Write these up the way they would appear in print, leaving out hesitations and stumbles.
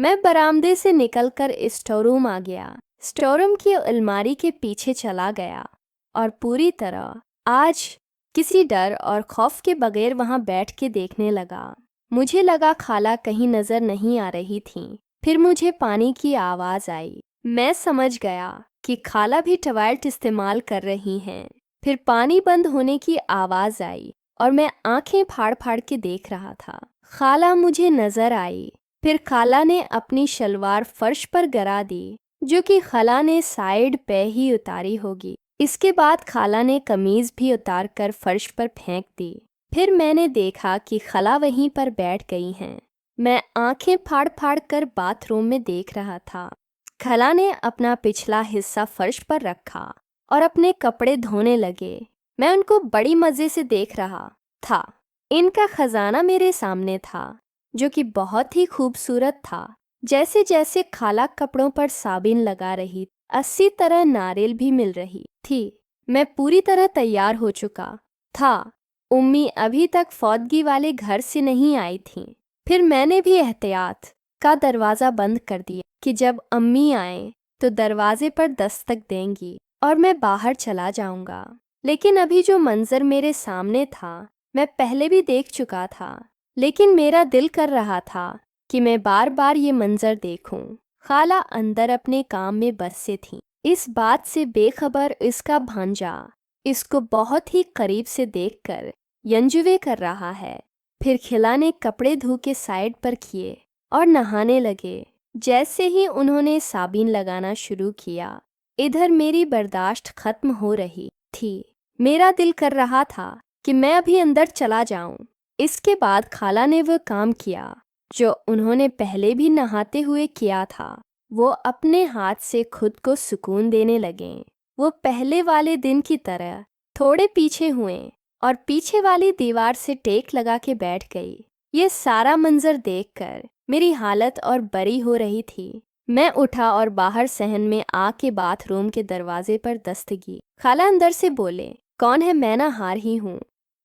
मैं बरामदे से निकलकर स्टोर रूम आ गया। स्टोर रूम की अलमारी के पीछे चला गया और पूरी तरह आज किसी डर और खौफ के बगैर वहां बैठ के देखने लगा। मुझे लगा खाला कहीं नजर नहीं आ रही थी। फिर मुझे पानी की आवाज आई। मैं समझ गया कि खाला भी टॉयलेट इस्तेमाल कर रही हैं। फिर पानी बंद होने की आवाज आई और मैं आंखें फाड़ फाड़ के देख रहा था। खाला मुझे नजर आई। फिर खाला ने अपनी शलवार फर्श पर गिरा दी, जो कि खाला ने साइड पे ही उतारी होगी। इसके बाद खाला ने कमीज भी उतार कर फर्श पर फेंक दी। फिर मैंने देखा कि खाला वहीं पर बैठ गई हैं। मैं आंखें फाड़ फाड़ कर बाथरूम में देख रहा था। खाला ने अपना पिछला हिस्सा फर्श पर रखा और अपने कपड़े धोने लगे। मैं उनको बड़ी मजे से देख रहा था। इनका खजाना मेरे सामने था, जो कि बहुत ही खूबसूरत था। जैसे जैसे खाला कपड़ों पर साबिन लगा रही, अस्सी तरह नारियल भी मिल रही थी। मैं पूरी तरह तैयार हो चुका था। उम्मी अभी तक फौदगी वाले घर से नहीं आई थीं। फिर मैंने भी एहतियात का दरवाज़ा बंद कर दिया कि जब अम्मी आए तो दरवाजे पर दस्तक देंगी और मैं बाहर चला जाऊंगा। लेकिन अभी जो मंजर मेरे सामने था मैं पहले भी देख चुका था, लेकिन मेरा दिल कर रहा था कि मैं बार बार ये मंजर देखूं। खाला अंदर अपने काम में बसे थी, इस बात से बेखबर इसका भांजा इसको बहुत ही करीब से देखकर यंजुवे कर रहा है। फिर खिला ने कपड़े धो के साइड पर किए और नहाने लगे। जैसे ही उन्होंने साबुन लगाना शुरू किया, इधर मेरी बर्दाश्त खत्म हो रही थी। मेरा दिल कर रहा था कि मैं अभी अंदर चला जाऊं। इसके बाद खाला ने वो काम किया जो उन्होंने पहले भी नहाते हुए किया था। वो अपने हाथ से खुद को सुकून देने लगे। वो पहले वाले दिन की तरह थोड़े पीछे हुए और पीछे वाली दीवार से टेक लगा के बैठ गई। ये सारा मंजर देखकर मेरी हालत और बरी हो रही थी। मैं उठा और बाहर सहन में आके बाथरूम के दरवाजे पर दस्तकी। खाला अंदर से बोले, कौन है? मैं नहा रही हूँ।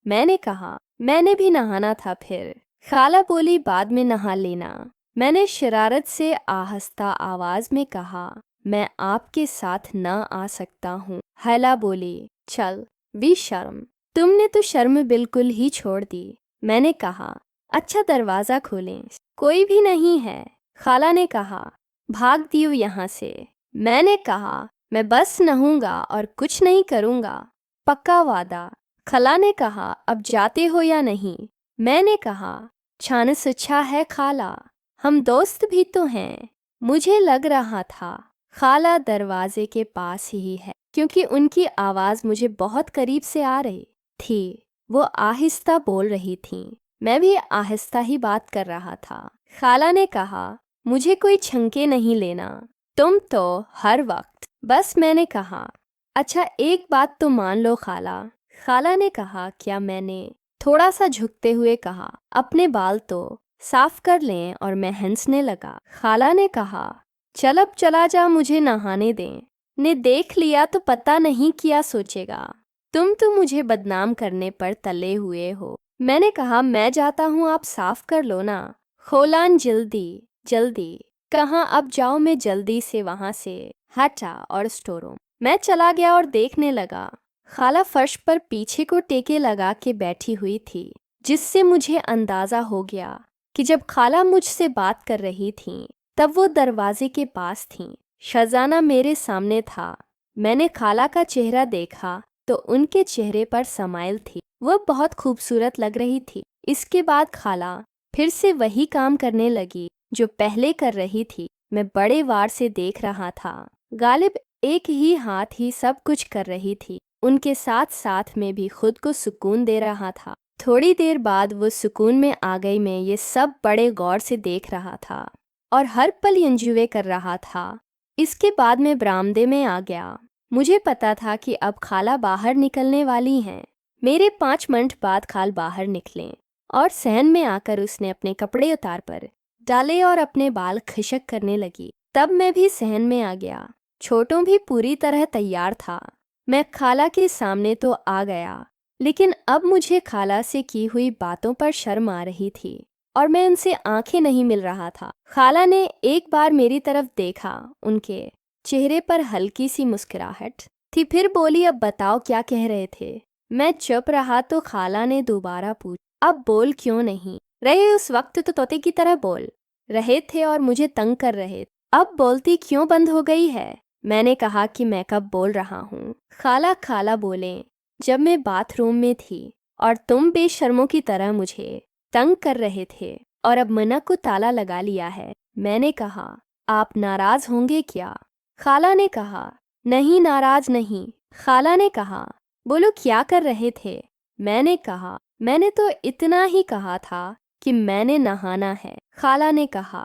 मैंने कहा, मैंने भी नहाना था। फिर खाला बोली, बाद में नहा लेना। मैंने शरारत से आहिस्ता आवाज में कहा, मैं आपके साथ न आ सकता हूँ। खाला बोली, चल भी शर्म, तुमने तो शर्म बिल्कुल ही छोड़ दी। मैंने कहा, अच्छा दरवाजा खोलें, कोई भी नहीं है। खाला ने कहा, भाग दियो यहाँ से। मैंने कहा, मैं बस नहूंगा और कुछ नहीं करूंगा, पक्का वादा। खाला ने कहा, अब जाते हो या नहीं? मैंने कहा, छानस अच्छा है खाला, हम दोस्त भी तो हैं। मुझे लग रहा था खाला दरवाजे के पास ही है, क्योंकि उनकी आवाज़ मुझे बहुत करीब से आ रही थी। वो आहिस्ता बोल रही थी, मैं भी आहिस्ता ही बात कर रहा था। खाला ने कहा, मुझे कोई छंके नहीं लेना, तुम तो हर वक्त बस। मैंने कहा, अच्छा एक बात तो मान लो खाला। खाला ने कहा, क्या? मैंने थोड़ा सा झुकते हुए कहा, अपने बाल तो साफ कर लें। और मैं हंसने लगा। खाला ने कहा, चल अब चला जा, मुझे नहाने दें। ने देख लिया तो पता नहीं क्या सोचेगा, तुम तो मुझे बदनाम करने पर तले हुए हो। मैंने कहा, मैं जाता हूँ, आप साफ कर लो ना। खोलान, जल्दी जल्दी। कहाँ? अब जाओ। मैं जल्दी से वहाँ से हटा और स्टोर रूम मैं चला गया और देखने लगा। खाला फर्श पर पीछे को टेके लगा के बैठी हुई थी, जिससे मुझे अंदाजा हो गया कि जब खाला मुझसे बात कर रही थीं, तब वो दरवाजे के पास थीं। खजाना मेरे सामने था। मैंने खाला का चेहरा देखा तो उनके चेहरे पर स्माइल थी। वो बहुत खूबसूरत लग रही थी। इसके बाद खाला फिर से वही काम करने लगी जो पहले कर रही थी। मैं बड़े वार से देख रहा था। गालिब एक ही हाथ ही सब कुछ कर रही थी। उनके साथ साथ में भी खुद को सुकून दे रहा था। थोड़ी देर बाद वो सुकून में आ गई। मैं ये सब बड़े गौर से देख रहा था और हर पल एंजॉय कर रहा था। इसके बाद मैं बरामदे में आ गया। मुझे पता था कि अब खाला बाहर निकलने वाली हैं। मेरे 5 मिनट बाद खाल बाहर निकले और सहन में आकर उसने अपने कपड़े उतार पर डाले और अपने बाल खिशक करने लगी। तब मैं भी सहन में आ गया। छोटू भी पूरी तरह तैयार था। मैं खाला के सामने तो आ गया, लेकिन अब मुझे खाला से की हुई बातों पर शर्म आ रही थी और मैं उनसे आंखें नहीं मिल रहा था। खाला ने एक बार मेरी तरफ देखा, उनके चेहरे पर हल्की सी मुस्कुराहट थी, फिर बोली, अब बताओ क्या कह रहे थे। मैं चुप रहा तो खाला ने दोबारा पूछा, अब बोल क्यों नहीं रहे? उस वक्त तो तोते की तरह बोल रहे थे और मुझे तंग कर रहे थे, अब बोलती क्यों बंद हो गई है? मैंने कहा कि मैं कब बोल रहा हूँ। खाला बोले, जब मैं बाथरूम में थी और तुम बेशर्मों की तरह मुझे तंग कर रहे थे और अब मना को ताला लगा लिया है। मैंने कहा, आप नाराज होंगे क्या? खाला ने कहा, नहीं नाराज नहीं। खाला ने कहा, बोलो क्या कर रहे थे? मैंने कहा, मैंने तो इतना ही कहा था कि मैंने नहाना है। खाला ने कहा,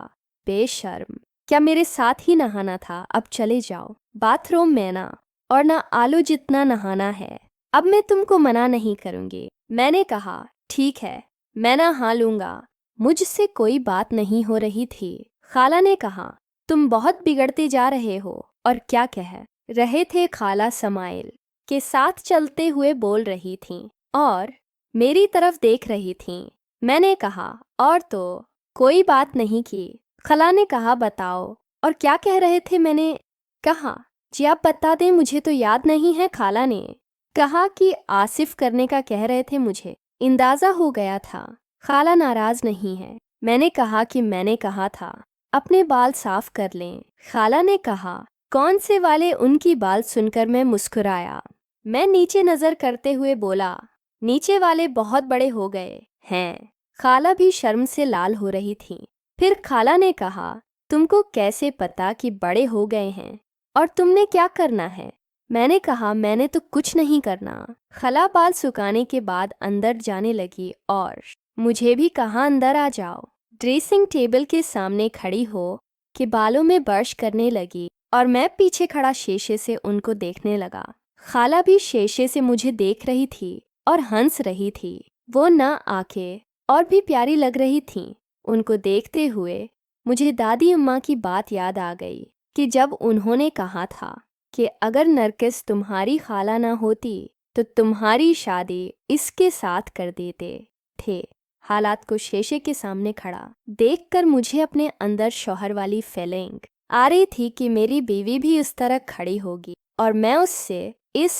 बेशर्म, क्या मेरे साथ ही नहाना था? अब चले जाओ, बाथरूम में ना, और ना आलू जितना नहाना है। अब मैं तुमको मना नहीं करूंगी। मैंने कहा, ठीक है, मैं नहा लूंगा, मुझसे कोई बात नहीं हो रही थी। खाला ने कहा, तुम बहुत बिगड़ते जा रहे हो। और क्या कह रहे थे? खाला समाइल के साथ चलते हुए बोल रही थीं और मेरी तरफ देख रही थीं। मैंने कहा, और तो कोई बात नहीं की। खाला ने कहा, बताओ और क्या कह रहे थे? मैंने कहा, जी आप बता दें, मुझे तो याद नहीं है। खाला ने कहा कि आसिफ करने का कह रहे थे, मुझे अंदाजा हो गया था। खाला नाराज नहीं है। मैंने कहा कि मैंने कहा था अपने बाल साफ कर लें। खाला ने कहा, कौन से वाले? उनकी बात सुनकर मैं मुस्कुराया। मैं नीचे नजर करते हुए बोला, नीचे वाले बहुत बड़े हो गए हैं। खाला भी शर्म से लाल हो रही थी। फिर खाला ने कहा, तुमको कैसे पता कि बड़े हो गए हैं और तुमने क्या करना है? मैंने कहा, मैंने तो कुछ नहीं करना। खाला बाल सुखाने के बाद अंदर जाने लगी और मुझे भी कहा, अंदर आ जाओ। ड्रेसिंग टेबल के सामने खड़ी हो के बालों में ब्रश करने लगी और मैं पीछे खड़ा शीशे से उनको देखने लगा। खाला भी शीशे से मुझे देख रही थी और हंस रही थी। वो ना आंखें और भी प्यारी लग रही थीं। उनको देखते हुए मुझे दादी अम्मा की बात याद आ गई कि जब उन्होंने कहा था कि अगर नरगिस तुम्हारी खाला ना होती तो तुम्हारी शादी इसके साथ कर देते थे। हालात को शीशे के सामने खड़ा देखकर मुझे अपने अंदर शौहर वाली फीलिंग आ रही थी कि मेरी बीवी भी उस तरह खड़ी होगी और मैं उससे इस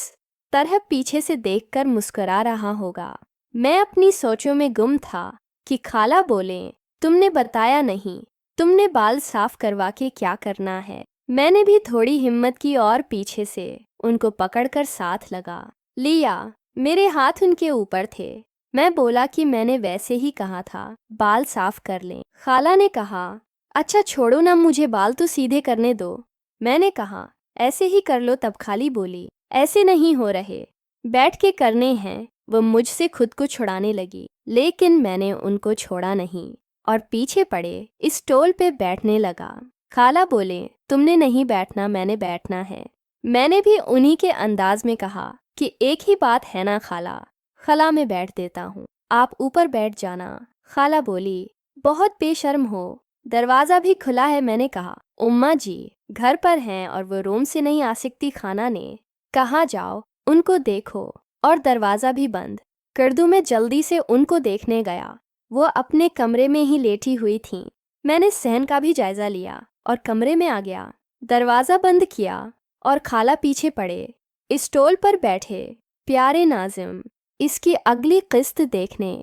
तरह पीछे से देखकर मुस्कुरा रहा होगा। मैं अपनी सोचों में गुम था कि खाला बोले, तुमने बताया नहीं, तुमने बाल साफ करवा के क्या करना है? मैंने भी थोड़ी हिम्मत की और पीछे से उनको पकड़कर साथ लगा लिया। मेरे हाथ उनके ऊपर थे। मैं बोला कि मैंने वैसे ही कहा था, बाल साफ कर लें। खाला ने कहा, अच्छा छोड़ो ना, मुझे बाल तो सीधे करने दो। मैंने कहा, ऐसे ही कर लो। तब खाली बोली, ऐसे नहीं हो रहे, बैठ के करने हैं। वो मुझसे खुद को छुड़ाने लगी, लेकिन मैंने उनको छोड़ा नहीं और पीछे पड़े इस स्टूल पे बैठने लगा। खाला बोले, तुमने नहीं बैठना, मैंने बैठना है। मैंने भी उन्हीं के अंदाज में कहा कि एक ही बात है ना खाला। खाला मैं बैठ देता हूँ, आप ऊपर बैठ जाना। खाला बोली, बहुत बेशर्म हो, दरवाज़ा भी खुला है। मैंने कहा, उम्मा जी घर पर हैं और वो रूम से नहीं आ सकती। खाना ने कहा, जाओ उनको देखो और दरवाज़ा भी बंद कर दूँ। मैं जल्दी से उनको देखने गया। वो अपने कमरे में ही लेटी हुई थीं। मैंने सहन का भी जायज़ा लिया और कमरे में आ गया, दरवाज़ा बंद किया और खाला पीछे पड़े इस स्टूल पर बैठे। प्यारे नाज़िम, इसकी अगली किस्त देखने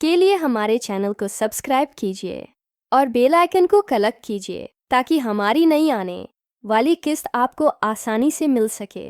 के लिए हमारे चैनल को सब्सक्राइब कीजिए और बेल आइकन को क्लिक कीजिए ताकि हमारी नई आने वाली किस्त आपको आसानी से मिल सके।